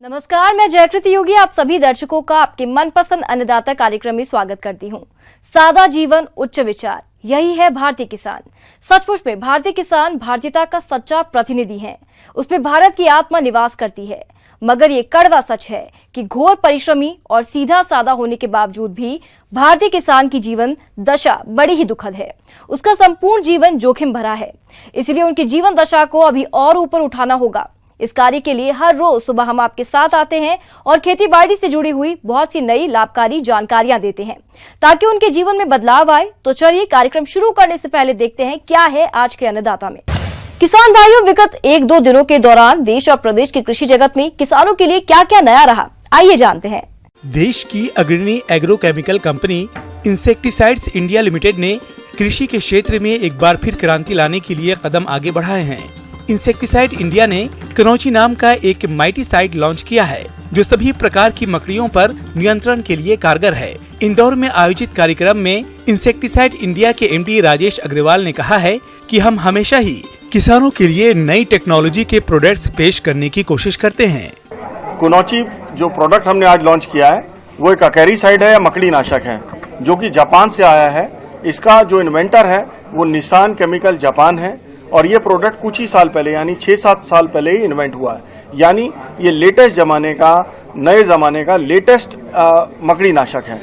नमस्कार, मैं जयकृति योगी आप सभी दर्शकों का आपके मनपसंद अन्नदाता कार्यक्रम में स्वागत करती हूं। सादा जीवन उच्च विचार, यही है भारतीय किसान। सचमुच में भारतीय किसान भारतीयता का सच्चा प्रतिनिधि है। उसमें भारत की आत्मा निवास करती है। मगर ये कड़वा सच है कि घोर परिश्रमी और सीधा सादा होने के बावजूद भी भारतीय किसान की जीवन दशा बड़ी ही दुखद है। उसका संपूर्ण जीवन जोखिम भरा है। इसलिए उनकी जीवन दशा को अभी और ऊपर उठाना होगा। इस कार्य के लिए हर रोज सुबह हम आपके साथ आते हैं और खेती बाड़ी से जुड़ी हुई बहुत सी नई लाभकारी जानकारियां देते हैं ताकि उनके जीवन में बदलाव आए। तो चलिए कार्यक्रम शुरू करने से पहले देखते हैं क्या है आज के अन्नदाता में। किसान भाइयों, विगत 1-2 दिनों के दौरान देश और प्रदेश के कृषि जगत में किसानों के लिए क्या क्या नया रहा, आइए जानते हैं। देश की अग्रणी agrochemical company insecticides India limited ने कृषि के क्षेत्र में एक बार फिर क्रांति लाने के लिए कदम आगे बढ़ाए हैं। इंसेक्टिसाइड इंडिया ने कनौची नाम का एक माइटीसाइड लॉन्च किया है जो सभी प्रकार की मकड़ियों पर नियंत्रण के लिए कारगर है। इंदौर में आयोजित कार्यक्रम में इंसेक्टिसाइड इंडिया के एमडी राजेश अग्रवाल ने कहा है कि हम हमेशा ही किसानों के लिए नई टेक्नोलॉजी के प्रोडक्ट्स पेश करने की कोशिश करते हैं। कनौची जो प्रोडक्ट हमने आज लॉन्च किया है वो एक अकैरिसाइड है या मकड़ी नाशक है जो कि जापान से आया है। इसका जो इन्वेंटर है वो निसान केमिकल जापान है और ये प्रोडक्ट कुछ ही साल पहले यानी 6-7 साल पहले ही इन्वेंट हुआ है। यानी ये लेटेस्ट जमाने का, नए जमाने का लेटेस्ट मकड़ी नाशक है।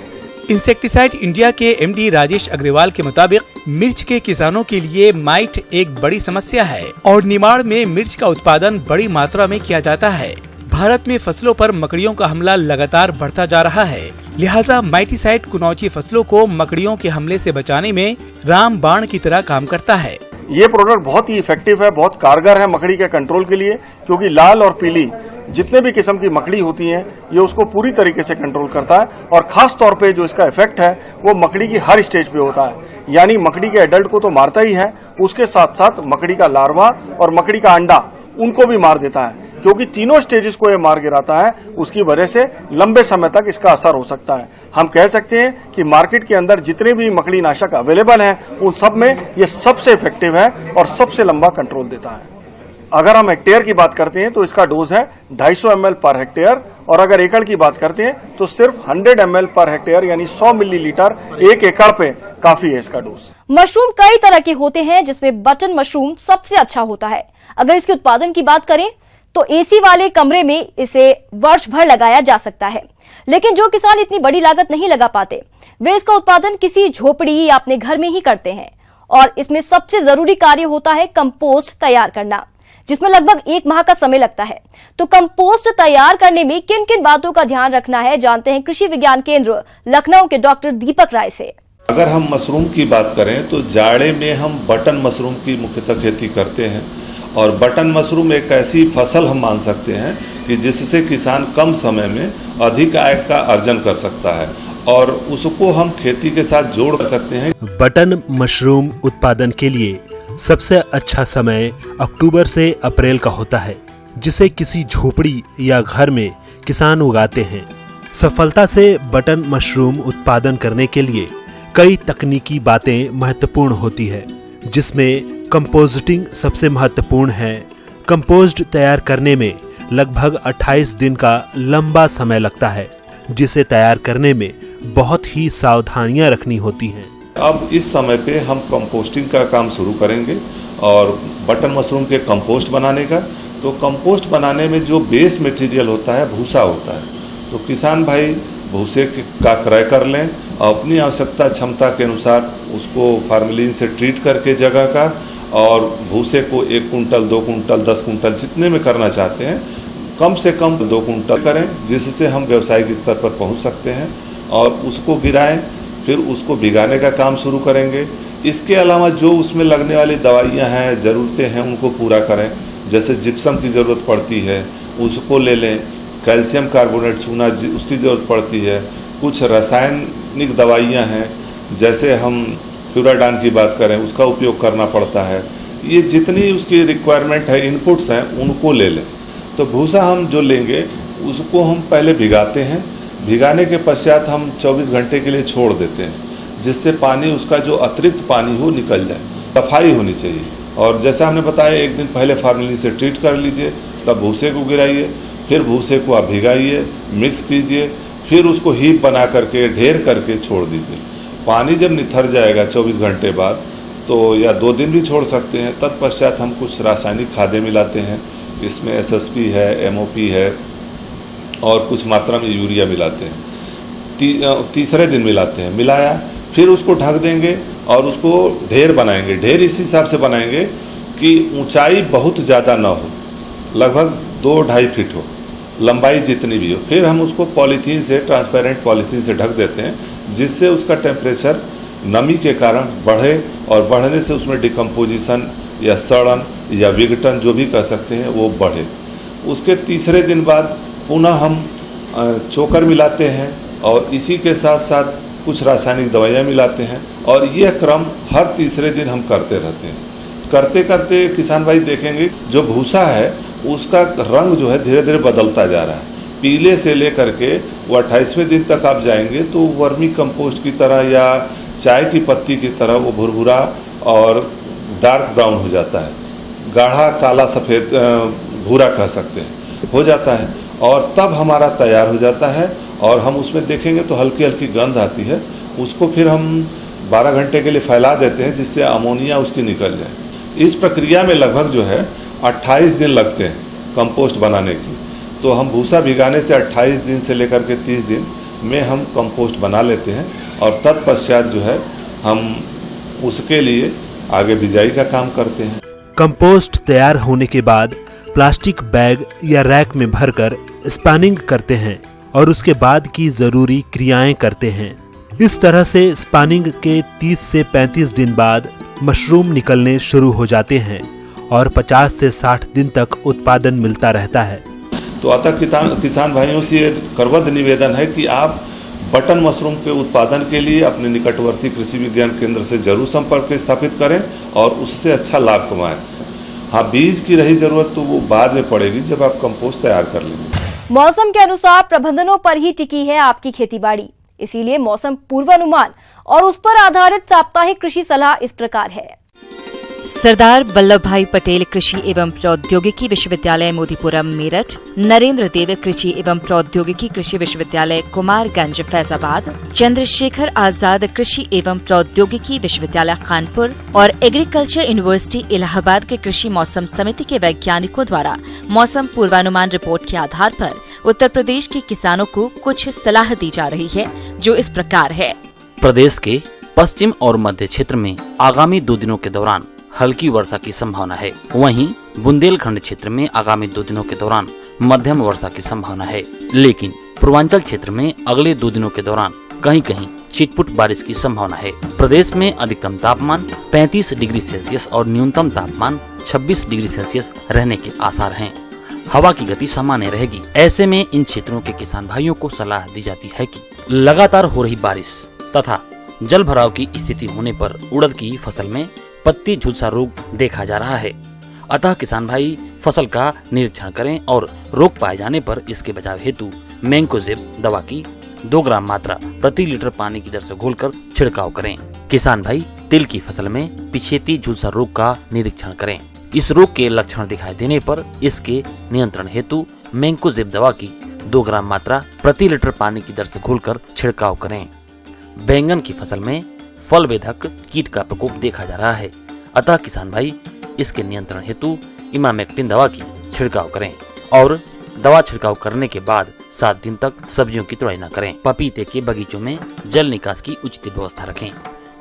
इंसेक्टिसाइड इंडिया के एमडी राजेश अग्रवाल के मुताबिक मिर्च के किसानों के लिए माइट एक बड़ी समस्या है और निमाड़ में मिर्च का उत्पादन बड़ी मात्रा में किया जाता है। भारत में फसलों पर मकड़ियों का हमला लगातार बढ़ता जा रहा है, लिहाजा माइटीसाइड कनौची फसलों को मकड़ियों के हमले से बचाने में रामबाण की तरह काम करता है। ये प्रोडक्ट बहुत ही इफेक्टिव है, बहुत कारगर है मकड़ी के कंट्रोल के लिए, क्योंकि लाल और पीली जितने भी किस्म की मकड़ी होती हैं ये उसको पूरी तरीके से कंट्रोल करता है। और खास तौर पे जो इसका इफेक्ट है वो मकड़ी की हर स्टेज पे होता है। यानी मकड़ी के एडल्ट को तो मारता ही है, उसके साथ साथ मकड़ी का लार्वा और मकड़ी का अंडा उनको भी मार देता है, क्योंकि तीनों स्टेजेस को ये मार गिराता है। उसकी वजह से लंबे समय तक इसका असर हो सकता है। हम कह सकते हैं कि मार्केट के अंदर जितने भी मकड़ी नाशक अवेलेबल हैं उन सब में ये सबसे इफेक्टिव है और सबसे लंबा कंट्रोल देता है। अगर हम हेक्टेयर की बात करते हैं तो इसका डोज है 250 ml पर हेक्टेयर और अगर एकड़ की बात करते हैं तो सिर्फ 100 ml पर हेक्टेयर यानी 100 मिलीलीटर 1 एकड़ पे काफी है इसका डोज। मशरूम कई तरह के होते हैं जिसमें बटन मशरूम सबसे अच्छा होता है। अगर इसके उत्पादन की बात करें तो एसी वाले कमरे में इसे वर्ष भर लगाया जा सकता है। लेकिन जो किसान इतनी बड़ी लागत नहीं लगा पाते वे इसका उत्पादन किसी झोपड़ी या अपने घर में ही करते हैं। और इसमें सबसे जरूरी कार्य होता है कंपोस्ट तैयार करना, जिसमें लगभग 1 माह का समय लगता है। तो कंपोस्ट तैयार करने में किन किन बातों का ध्यान रखना है, जानते हैं कृषि विज्ञान केंद्र लखनऊ के डॉक्टर दीपक राय से। अगर हम मशरूम की बात करें तो जाड़े में हम बटन मशरूम की मुख्यतः खेती करते हैं और बटन मशरूम एक ऐसी फसल हम मान सकते हैं कि जिससे किसान कम समय में अधिक आय का अर्जन कर सकता है और उसको हम खेती के साथ जोड़ कर सकते हैं। बटन मशरूम उत्पादन के लिए सबसे अच्छा समय अक्टूबर से अप्रैल का होता है, जिसे किसी झोपड़ी या घर में किसान उगाते हैं। सफलता से बटन मशरूम उत्पादन करने के लिए कई तकनीकी बातें महत्वपूर्ण होती है, जिसमें कंपोस्टिंग सबसे महत्वपूर्ण है। कंपोस्ट तैयार करने में लगभग 28 दिन का लंबा समय लगता है, जिसे तैयार करने में बहुत ही सावधानियां रखनी होती हैं। अब इस समय पे हम कंपोस्टिंग का काम शुरू करेंगे और बटन मशरूम के कंपोस्ट बनाने का। तो कंपोस्ट बनाने में जो बेस मटेरियल होता है भूसा होता है, तो किसान भाई भूसे का क्रय कर लें और अपनी आवश्यकता क्षमता के अनुसार उसको फार्मेलिन से ट्रीट करके जगह का और भूसे को 1 कुंटल 2 कुंटल 10 कुंटल जितने में करना चाहते हैं कम से कम 2 कुंटल करें, जिससे हम व्यावसायिक स्तर पर पहुंच सकते हैं और उसको गिराएं। फिर उसको भिगाने का काम शुरू करेंगे। इसके अलावा जो उसमें लगने वाली दवाइयां हैं, ज़रूरतें हैं, उनको पूरा करें। जैसे जिप्सम की ज़रूरत पड़ती है उसको ले लें, कैल्शियम कार्बोनेट चूना उसकी ज़रूरत पड़ती है, कुछ रासायनिक दवाइयाँ हैं जैसे हम फ्यूराडान की बात करें उसका उपयोग करना पड़ता है। ये जितनी उसकी रिक्वायरमेंट है, इनपुट्स हैं, उनको ले लें। तो भूसा हम जो लेंगे उसको हम पहले भिगाते हैं। भिगाने के पश्चात हम 24 घंटे के लिए छोड़ देते हैं, जिससे पानी उसका जो अतिरिक्त पानी हो निकल जाए। सफाई होनी चाहिए और जैसा हमने बताया 1 दिन पहले फार्मेलिन से ट्रीट कर लीजिए, तब भूसे को गिराइए फिर भूसे को आप भिगाइए, मिक्स कीजिए, फिर उसको हीप बना करके ढेर करके छोड़ दीजिए। पानी जब निथर जाएगा 24 घंटे बाद, तो या 2 दिन भी छोड़ सकते हैं। तत्पश्चात हम कुछ रासायनिक खादें मिलाते हैं, इसमें SSP है, MOP है और कुछ मात्रा में यूरिया मिलाते हैं। तीसरे दिन मिलाते हैं, मिलाया फिर उसको ढक देंगे और उसको ढेर बनाएंगे। ढेर इस हिसाब से बनाएंगे कि ऊंचाई बहुत ज़्यादा ना हो, लगभग 2-2.5 फीट हो, लंबाई जितनी भी हो। फिर हम उसको पॉलीथीन से, ट्रांसपेरेंट पॉलीथीन से ढक देते हैं, जिससे उसका टेम्परेचर नमी के कारण बढ़े और बढ़ने से उसमें डिकम्पोजिशन या सड़न या विघटन जो भी कह सकते हैं वो बढ़े। उसके तीसरे दिन बाद पुनः हम चोकर मिलाते हैं और इसी के साथ साथ कुछ रासायनिक दवाइयाँ मिलाते हैं और यह क्रम हर तीसरे दिन हम करते रहते हैं। करते करते किसान भाई देखेंगे जो भूसा है उसका रंग जो है धीरे धीरे बदलता जा रहा है। पीले से लेकर के वो 28वें दिन तक आप जाएंगे तो वर्मी कंपोस्ट की तरह या चाय की पत्ती की तरह वो भुरभुरा और डार्क ब्राउन हो जाता है, गाढ़ा काला सफ़ेद भूरा कह सकते हैं, हो जाता है। और तब हमारा तैयार हो जाता है और हम उसमें देखेंगे तो हल्की हल्की गंध आती है। उसको फिर हम 12 घंटे के लिए फैला देते हैं जिससे अमोनिया उसकी निकल जाए। इस प्रक्रिया में लगभग जो है 28 दिन लगते हैं कंपोस्ट बनाने की। तो हम भूसा भिगाने से 28 दिन से लेकर के 30 दिन में हम कंपोस्ट बना लेते हैं और तत्पश्चात जो है हम उसके लिए आगे बिजाई का काम करते हैं। कंपोस्ट तैयार होने के बाद प्लास्टिक बैग या रैक में भरकर स्पैनिंग करते हैं और उसके बाद की जरूरी क्रियाएं करते हैं। इस तरह से स्पैनिंग के 30 से 35 दिन बाद मशरूम निकलने शुरू हो जाते हैं और 50 से 60 दिन तक उत्पादन मिलता रहता है। तो अतः किसान भाइयों से ये करबद्ध निवेदन है कि आप बटन मशरूम के उत्पादन के लिए अपने निकटवर्ती कृषि विज्ञान केंद्र से जरूर संपर्क स्थापित करें और उससे अच्छा लाभ कमाएं। हाँ, बीज की रही जरूरत तो वो बाद में पड़ेगी जब आप कंपोस्ट तैयार कर लेंगे। मौसम के अनुसार प्रबंधनों पर ही टिकी है आपकी खेतीबाड़ी, इसीलिए मौसम पूर्वानुमान और उस पर आधारित साप्ताहिक कृषि सलाह इस प्रकार है। सरदार वल्लभ भाई पटेल कृषि एवं प्रौद्योगिकी विश्वविद्यालय मोदीपुरम मेरठ, नरेंद्र देव कृषि एवं प्रौद्योगिकी कृषि विश्वविद्यालय कुमारगंज फैजाबाद, चंद्रशेखर आजाद कृषि एवं प्रौद्योगिकी विश्वविद्यालय कानपुर और एग्रीकल्चर यूनिवर्सिटी इलाहाबाद के कृषि मौसम समिति के वैज्ञानिकों द्वारा मौसम पूर्वानुमान रिपोर्ट के आधार पर उत्तर प्रदेश के किसानों को कुछ सलाह दी जा रही है, जो इस प्रकार है। प्रदेश के पश्चिम और मध्य क्षेत्र में आगामी 2 दिनों के दौरान हल्की वर्षा की संभावना है। वहीं बुंदेलखंड क्षेत्र में आगामी 2 दिनों के दौरान मध्यम वर्षा की संभावना है, लेकिन पूर्वांचल क्षेत्र में अगले 2 दिनों के दौरान कहीं कहीं छिटपुट बारिश की संभावना है। प्रदेश में अधिकतम तापमान 35 डिग्री सेल्सियस और न्यूनतम तापमान 26 डिग्री सेल्सियस रहने के आसार हैं। हवा की गति सामान्य रहेगी। ऐसे में इन क्षेत्रों के किसान भाइयों को सलाह दी जाती है कि लगातार हो रही बारिश तथा जल भराव की स्थिति होने पर उड़द की फसल में पत्ती झुलसा रोग देखा जा रहा है। अतः किसान भाई फसल का निरीक्षण करें और रोग पाए जाने पर इसके बचाव हेतु मैंकोजेब दवा की 2 ग्राम मात्रा प्रति लीटर पानी की दर से घोलकर छिड़काव करें। किसान भाई तिल की फसल में पिछेती झुलसा रोग का निरीक्षण करें। इस रोग के लक्षण दिखाई देने पर इसके नियंत्रण हेतु मैंकोजेब दवा की 2 ग्राम मात्रा प्रति लीटर पानी की दर से घोलकर छिड़काव करें। बैंगन की फसल में फल बेधक कीट का प्रकोप देखा जा रहा है, अतः किसान भाई इसके नियंत्रण हेतु इमामेक्टिन दवा की छिड़काव करें और दवा छिड़काव करने के बाद 7 दिन तक सब्जियों की तुड़ाई न करें। पपीते के बगीचों में जल निकास की उचित व्यवस्था रखें।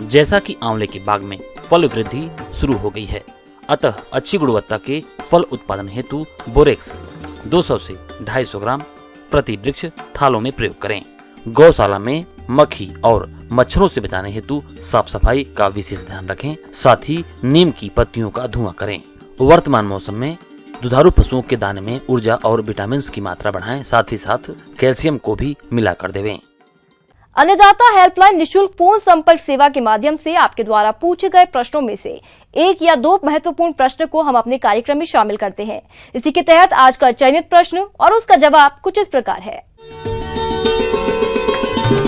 जैसा कि आंवले के बाग में फल वृद्धि शुरू हो गई है, अतः अच्छी गुणवत्ता के फल उत्पादन हेतु बोरेक्स 200 से 250 ग्राम प्रति वृक्ष थालों में प्रयोग करें। गौशाला में मक्खी और मच्छरों से बचाने हेतु साफ सफाई का विशेष ध्यान रखें। साथ ही नीम की पत्तियों का धुआं करें। वर्तमान मौसम में दुधारू पशुओं के दाने में ऊर्जा और विटामिन की मात्रा बढ़ाएं, साथ ही साथ कैल्शियम को भी मिलाकर देवें। अन्नदाता हेल्पलाइन निशुल्क फोन संपर्क सेवा के माध्यम से आपके द्वारा पूछे गए प्रश्नों में से 1 या 2 महत्वपूर्ण प्रश्न को हम अपने कार्यक्रम में शामिल करते हैं। इसी के तहत आज का चयनित प्रश्न और उसका जवाब कुछ इस प्रकार है।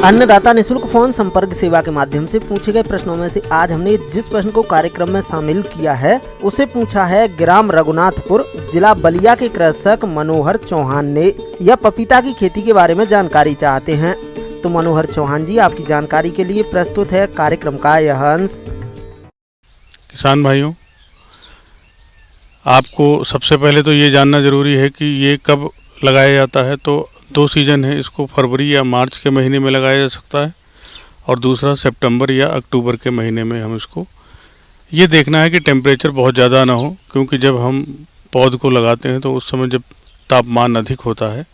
अन्नदाता निशुल्क फोन संपर्क सेवा के माध्यम से पूछे गए प्रश्नों में से आज हमने जिस प्रश्न को कार्यक्रम में शामिल किया है उसे पूछा है ग्राम रघुनाथपुर, जिला बलिया के कृषक मनोहर चौहान ने। यह पपीता की खेती के बारे में जानकारी चाहते हैं। तो मनोहर चौहान जी, आपकी जानकारी के लिए प्रस्तुत है कार्यक्रम का यह अंश। किसान भाइयों, आपको सबसे पहले तो ये जानना जरूरी है कि ये कब लगाया जाता है। तो 2 सीजन है, इसको फरवरी या मार्च के महीने में लगाया जा सकता है और दूसरा सितंबर या अक्टूबर के महीने में हम इसको ये देखना है कि टेम्परेचर बहुत ज़्यादा ना हो, क्योंकि जब हम पौध को लगाते हैं तो उस समय जब तापमान अधिक होता है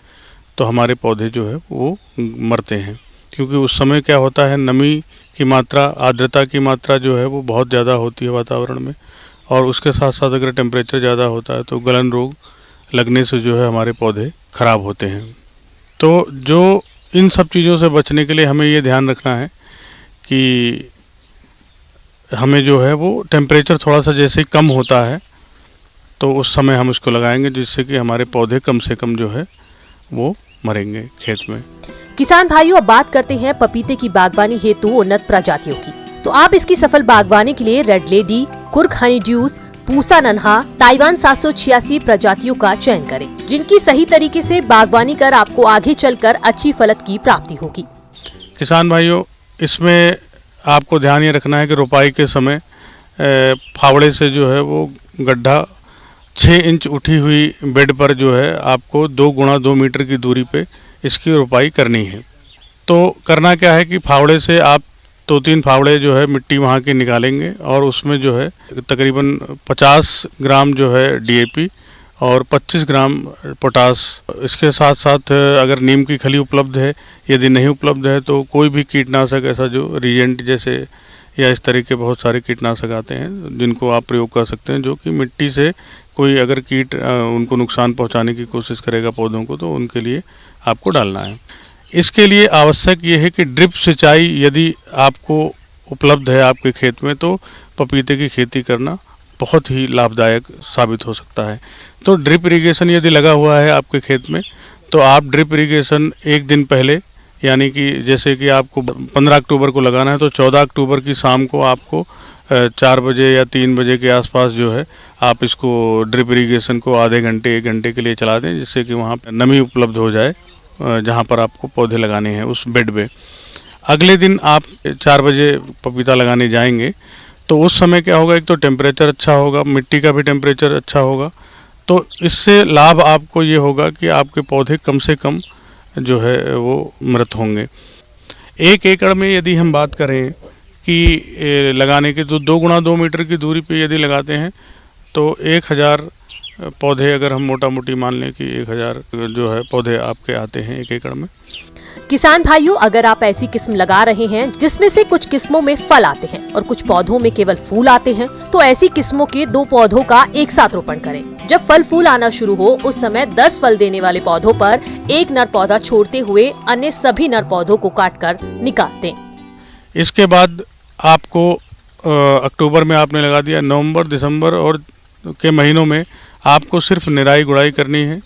तो हमारे पौधे जो है वो मरते हैं, क्योंकि उस समय क्या होता है, नमी की मात्रा, आर्द्रता की मात्रा जो है वो बहुत ज़्यादा होती है वातावरण में, और उसके साथ साथ अगर टेम्परेचर ज़्यादा होता है तो गलन रोग लगने से जो है हमारे पौधे खराब होते हैं। तो जो इन सब चीज़ों से बचने के लिए हमें ये ध्यान रखना है कि हमें जो है वो टेम्परेचर थोड़ा सा जैसे कम होता है तो उस समय हम इसको लगाएंगे, जिससे कि हमारे पौधे कम से कम जो है वो मरेंगे खेत में। किसान भाइयों, अब बात करते हैं पपीते की बागवानी हेतु उन्नत प्रजातियों की। तो आप इसकी सफल बागवानी के लिए रेड लेडी, कुर्क हनी ड्यूस, पूसा नन्हा, ताइवान 786 प्रजातियों का चयन करें, जिनकी सही तरीके से बागवानी कर आपको आगे चलकर अच्छी फलत की प्राप्ति होगी। किसान भाइयों, इसमें आपको ध्यान ये रखना है कि रोपाई के समय फावड़े से जो है वो गड्ढा 6 इंच उठी हुई बेड पर जो है आपको 2 गुणा 2 मीटर की दूरी पे इसकी रोपाई करनी है। तो करना क्या है कि फावड़े से आप 2-3 फावड़े जो है मिट्टी वहाँ की निकालेंगे और उसमें जो है तकरीबन 50 ग्राम जो है DAP और 25 ग्राम पोटास, इसके साथ साथ अगर नीम की खली उपलब्ध है, यदि नहीं उपलब्ध है तो कोई भी कीटनाशक ऐसा जो रीजेंट जैसे या इस तरह के बहुत सारे कीटनाशक आते हैं जिनको आप प्रयोग कर सकते हैं, जो कि मिट्टी से कोई अगर कीट उनको नुकसान पहुंचाने की कोशिश करेगा पौधों को, तो उनके लिए आपको डालना है। इसके लिए आवश्यक ये है कि ड्रिप सिंचाई यदि आपको उपलब्ध है आपके खेत में तो पपीते की खेती करना बहुत ही लाभदायक साबित हो सकता है। तो ड्रिप इरिगेशन यदि लगा हुआ है आपके खेत में तो आप ड्रिप इरिगेशन एक दिन पहले, यानी कि जैसे कि आपको 15 अक्टूबर को लगाना है तो 14 अक्टूबर की शाम को आपको 4 बजे या 3 बजे के आसपास जो है आप इसको ड्रिप इरिगेशन को आधे घंटे 1 घंटे के लिए चला दें, जिससे कि वहाँ नमी उपलब्ध हो जाए जहाँ पर आपको पौधे लगाने हैं उस बेड पे। अगले दिन आप 4 बजे पपीता लगाने जाएंगे तो उस समय क्या होगा, एक तो टेम्परेचर अच्छा होगा, मिट्टी का भी टेम्परेचर अच्छा होगा, तो इससे लाभ आपको ये होगा कि आपके पौधे कम से कम जो है वो मृत होंगे। 1 एकड़ में यदि हम बात करें कि लगाने की तो 2 गुणा 2 मीटर की दूरी पे यदि लगाते हैं तो 1000 पौधे, अगर हम मोटा मोटी मान लें कि 1000 जो है पौधे आपके आते हैं 1 एकड़ में। किसान भाइयों, अगर आप ऐसी किस्म लगा रहे हैं जिसमें से कुछ किस्मों में फल आते हैं और कुछ पौधों में केवल फूल आते हैं, तो ऐसी किस्मों के 2 पौधों का एक साथ रोपण करें। जब फल फूल आना शुरू हो उस समय 10 फल देने वाले पौधों पर एक नर पौधा छोड़ते हुए अन्य सभी नर पौधों को काटकर निकाल दें। इसके बाद आपको अक्टूबर में आपने लगा दिया, नवंबर दिसंबर और के महीनों में आपको सिर्फ निराई गुड़ाई करनी है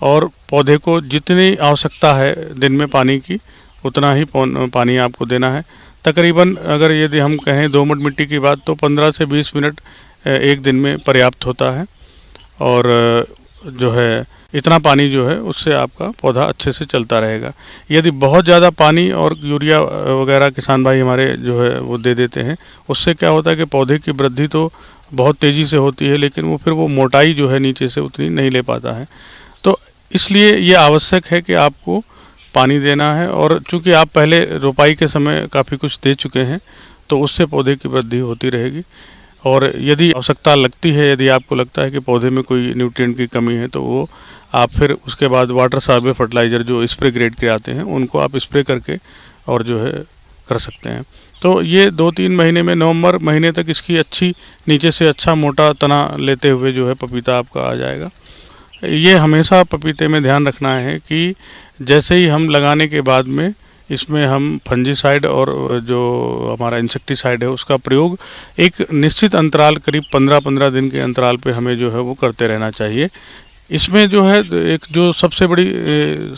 और पौधे को जितनी आवश्यकता है दिन में पानी की उतना ही पानी आपको देना है। तकरीबन अगर यदि हम कहें दोमट मिट्टी की बात तो 15 से 20 मिनट एक दिन में पर्याप्त होता है और जो है इतना पानी जो है उससे आपका पौधा अच्छे से चलता रहेगा। यदि बहुत ज़्यादा पानी और यूरिया वगैरह किसान भाई हमारे जो है वो दे देते हैं, उससे क्या होता है कि पौधे की वृद्धि तो बहुत तेज़ी से होती है लेकिन वो फिर वो मोटाई जो है नीचे से उतनी नहीं ले पाता है। तो इसलिए ये आवश्यक है कि आपको पानी देना है, और चूँकि आप पहले रोपाई के समय काफ़ी कुछ दे चुके हैं तो उससे पौधे की वृद्धि होती रहेगी। और यदि आवश्यकता लगती है, यदि आपको लगता है कि पौधे में कोई न्यूट्रिएंट की कमी है तो वो आप फिर उसके बाद वाटर सॉल्युबल फर्टिलाइज़र जो स्प्रे ग्रेड के आते हैं उनको आप स्प्रे करके और जो है कर सकते हैं। तो ये 2-3 महीने में, नवंबर महीने तक इसकी अच्छी नीचे से अच्छा मोटा तना लेते हुए जो है पपीता आपका आ जाएगा। ये हमेशा पपीते में ध्यान रखना है कि जैसे ही हम लगाने के बाद में इसमें हम फंजीसाइड और जो हमारा इंसेक्टिसाइड है उसका प्रयोग एक निश्चित अंतराल, करीब 15-15 दिन के अंतराल पे हमें जो है वो करते रहना चाहिए, इसमें जो है एक जो सबसे बड़ी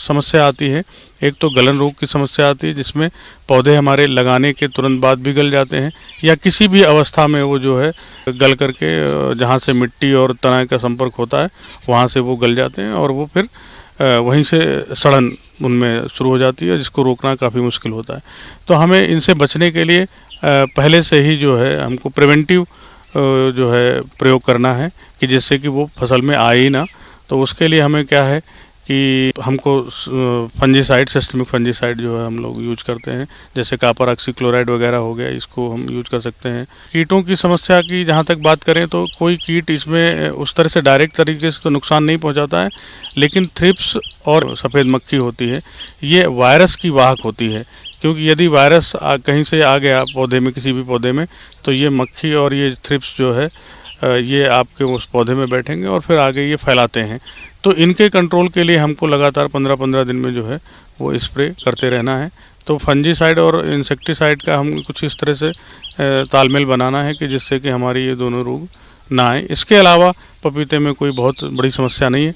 समस्या आती है, एक तो गलन रोग की समस्या आती है, जिसमें पौधे हमारे लगाने के तुरंत बाद भी गल जाते हैं या किसी भी अवस्था में वो जो है गल करके जहाँ से मिट्टी और तना का संपर्क होता है वहाँ से वो गल जाते हैं और वो फिर वहीं से सड़न उनमें शुरू हो जाती है, जिसको रोकना काफ़ी मुश्किल होता है। तो हमें इनसे बचने के लिए पहले से ही जो है हमको प्रिवेंटिव जो है प्रयोग करना है कि जिससे कि वो फसल में आए ही ना। तो उसके लिए हमें क्या है कि हमको फंजीसाइड, सिस्टमिक फंजीसाइड जो है हम लोग यूज करते हैं, जैसे कॉपर ऑक्सीक्लोराइड वगैरह हो गया, इसको हम यूज कर सकते हैं। कीटों की समस्या की जहाँ तक बात करें तो कोई कीट इसमें उस तरह से डायरेक्ट तरीके से तो नुकसान नहीं पहुँचाता है, लेकिन थ्रिप्स और सफ़ेद मक्खी होती है, ये वायरस की वाहक होती है। क्योंकि यदि वायरस कहीं से आ गया पौधे में, किसी भी पौधे में, तो ये मक्खी और ये थ्रिप्स जो है ये आपके उस पौधे में बैठेंगे और फिर आगे ये फैलाते हैं। तो इनके कंट्रोल के लिए हमको लगातार 15-15 दिन में जो है वो स्प्रे करते रहना है। तो फंजीसाइड और इंसेक्टिसाइड का हम कुछ इस तरह से तालमेल बनाना है कि जिससे कि हमारी ये दोनों रोग ना आए। इसके अलावा पपीते में कोई बहुत बड़ी समस्या नहीं है।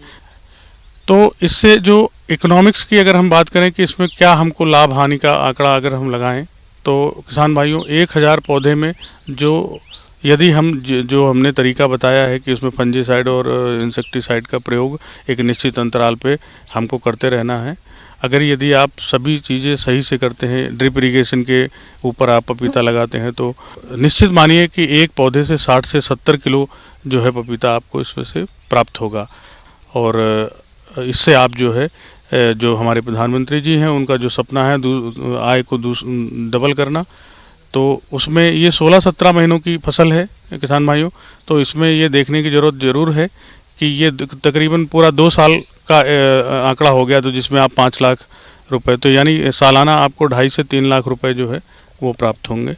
तो इससे जो इकोनॉमिक्स की अगर हम बात करें कि इसमें क्या हमको लाभ हानि का आंकड़ा अगर हम लगाएं, तो किसान भाइयों 1000 पौधे में जो यदि हम जो हमने तरीका बताया है कि उसमें फंजीसाइड और इंसेक्टिसाइड का प्रयोग एक निश्चित अंतराल पे हमको करते रहना है। अगर यदि आप सभी चीज़ें सही से करते हैं, ड्रिप इरिगेशन के ऊपर आप पपीता लगाते हैं, तो निश्चित मानिए कि एक पौधे से 60 से 70 किलो जो है पपीता आपको इसमें से प्राप्त होगा। और इससे आप जो है जो हमारे प्रधानमंत्री जी हैं उनका जो सपना है आय को डबल करना, तो उसमें ये 16-17 महीनों की फसल है किसान भाइयों। तो इसमें ये देखने की ज़रूरत ज़रूर है कि ये तकरीबन पूरा 2 साल का आंकड़ा हो गया, तो जिसमें आप 5 लाख रुपए, तो यानी सालाना आपको 2.5 से 3 लाख रुपए जो है वो प्राप्त होंगे।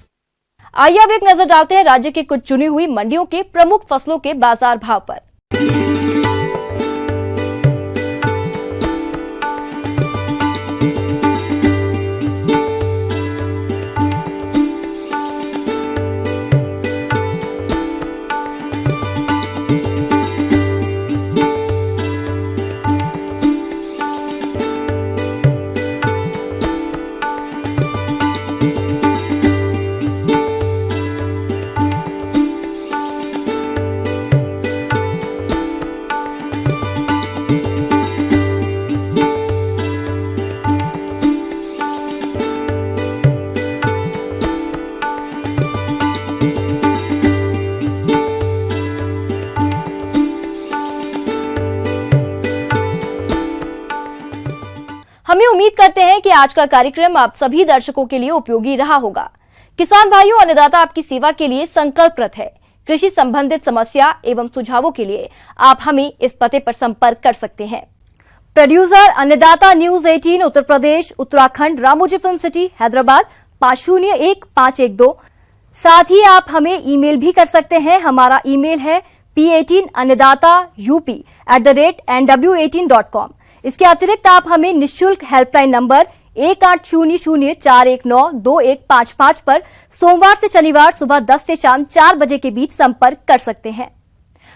आइए अब एक नजर डालते हैं राज्य की कुछ चुनी हुई मंडियों के प्रमुख फसलों के बाजार भाव पर। हमें उम्मीद करते हैं कि आज का कार्यक्रम आप सभी दर्शकों के लिए उपयोगी रहा होगा। किसान भाइयों, अन्नदाता आपकी सेवा के लिए संकल्परत है। कृषि संबंधित समस्या एवं सुझावों के लिए आप हमें इस पते पर संपर्क कर सकते हैं। प्रोड्यूसर अन्नदाता news 18 Uttar Pradesh Uttarakhand, Ramoji film city, Hyderabad 501512। साथ ही आप हमें ईमेल भी कर सकते हैं। हमारा ईमेल है p18annadata@nw18.com। इसके अतिरिक्त आप हमें निःशुल्क हेल्पलाइन नंबर 1800-419-2155 पर सोमवार से शनिवार सुबह 10 से शाम 4 बजे के बीच संपर्क कर सकते हैं।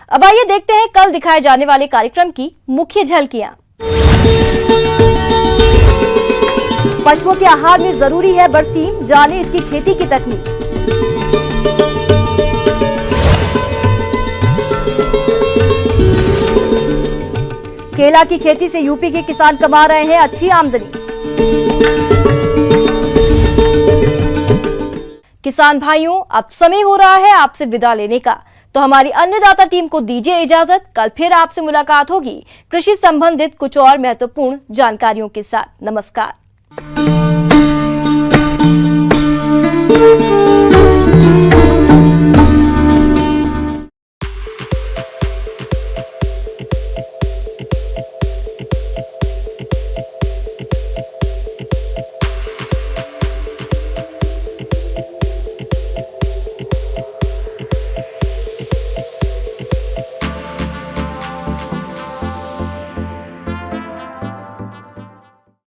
अब आइए देखते हैं कल दिखाए जाने वाले कार्यक्रम की मुख्य झलकियां। पशुओं के आहार में जरूरी है बरसीम, जाने इसकी खेती की तकनीक। केला की खेती से यूपी के किसान कमा रहे हैं अच्छी आमदनी। किसान भाइयों, अब समय हो रहा है आपसे विदा लेने का, तो हमारी अन्नदाता टीम को दीजिए इजाजत। कल फिर आपसे मुलाकात होगी कृषि संबंधित कुछ और महत्वपूर्ण जानकारियों के साथ। नमस्कार।